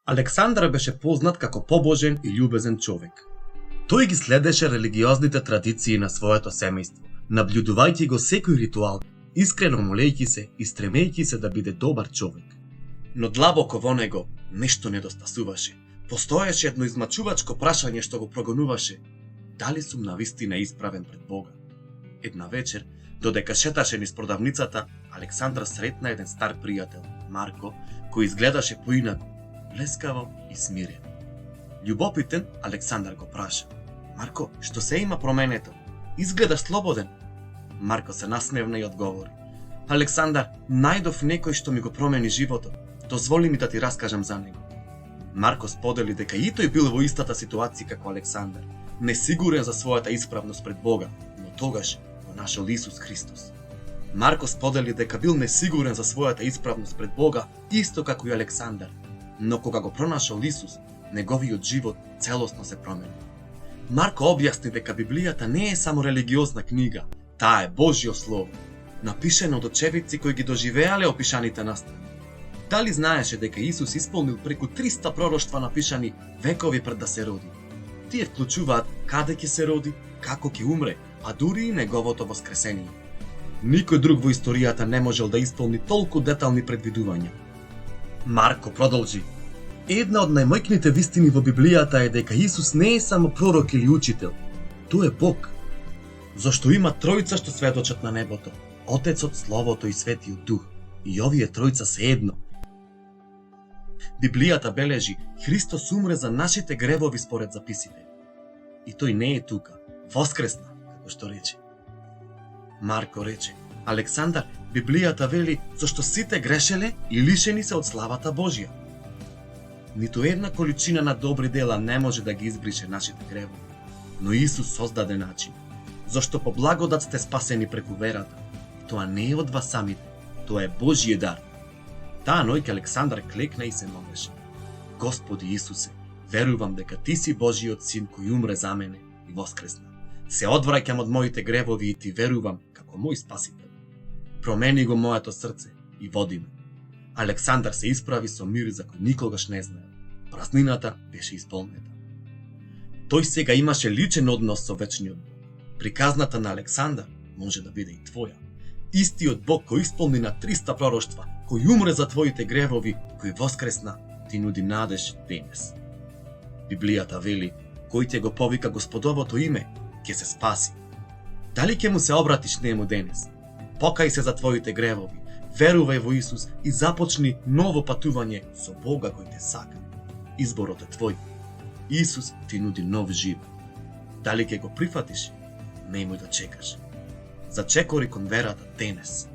Александар беше познат како побожен и љубезен човек. Тој ги следеше религиозните традиции на своето семејство, наблюдувајќи го секој ритуал, искрено молејќи се и стремејќи се да биде добар човек. Но длабоко во него нешто недостасуваше. Постоеше едно измачувачко прашање што го прогонуваше: дали сум навистина исправен пред Бога? Една вечер, додека шеташе низ продавницата, Александар сретна еден стар пријател, Марко, кој изгледаше поинаку, блескаво и смирен. Љубопитен, Александар го праша: Марко, што се има променето? Изгледаш слободен. Марко се насмевна и одговори: Александар, најдов некој што ми го промени животот. Дозволи ми да ти раскажам за него. Марко сподели дека и тој бил во истата ситуација како Александар, несигурен за својата исправност пред Бога, но тогаш го нашол Исус Христос. Марко сподели дека бил несигурен за својата исправност пред Бога, исто како и Александар, но кога го пронашол Исус, неговиот живот целосно се промени. Марко објасни дека Библијата не е само религиозна книга, таа е Божјо слово, напишено од очевици кои ги доживеале опишаните настани. Дали знаеше дека Исус исполнил преку 300 пророштва напишани векови пред да се роди? Тие вклучуваат каде ќе се роди, како ќе умре, а дури и неговото воскресение. Никој друг во историјата не можел да исполни толку детални предвидувања. Марко продолжи: една од најмојкните вистини во Библијата е дека Исус не е само пророк или учител, тој е Бог. Зашто има тројца што сведочат на небото: Отецот, Словото и Светиот Дух, и овие тројца се едно. Библијата бележи: Христос умре за нашите гревови според записите. И тој не е тука, воскресна, како што рече. Марко рече: Александар, Библијата вели зашто сите грешеле и лишени се од славата Божја. Ниту една количина на добри дела не може да ги избрише нашите гревови, но Исус создаде начин, зашто по благодат сте спасени преку верата. Тоа не е од вас самите, тоа е Божји дар. Таа ноќ Александар клекна и се молеше: Господи Исусе, верувам дека Ти си Божјиот син кој умре за мене и воскресна. Се одвраќам од моите гревови и Ти верувам како мој спасител. Промени го моето срце и води ме. Александар се исправи со мир за кој никогаш не знаел. Празнината беше исполнета. Тој сега имаше личен однос со вечниот Бог. Приказната на Александар може да биде и твоја. Истиот Бог кој исполни на 300 пророштва, кој умре за твоите гревови, кој воскресна, ти нуди надеж денес. Библијата вели: кој ќе го повика Господовото име, ќе се спаси. Дали ќе му се обратиш нему денес? Покај се за твоите гревови, верувај во Исус и започни ново патување со Бога кој те сака. Изборот е твој. Исус ти нуди нов живот. Дали ќе го прифатиш? Немој да чекаш. Зачекори кон верата денес.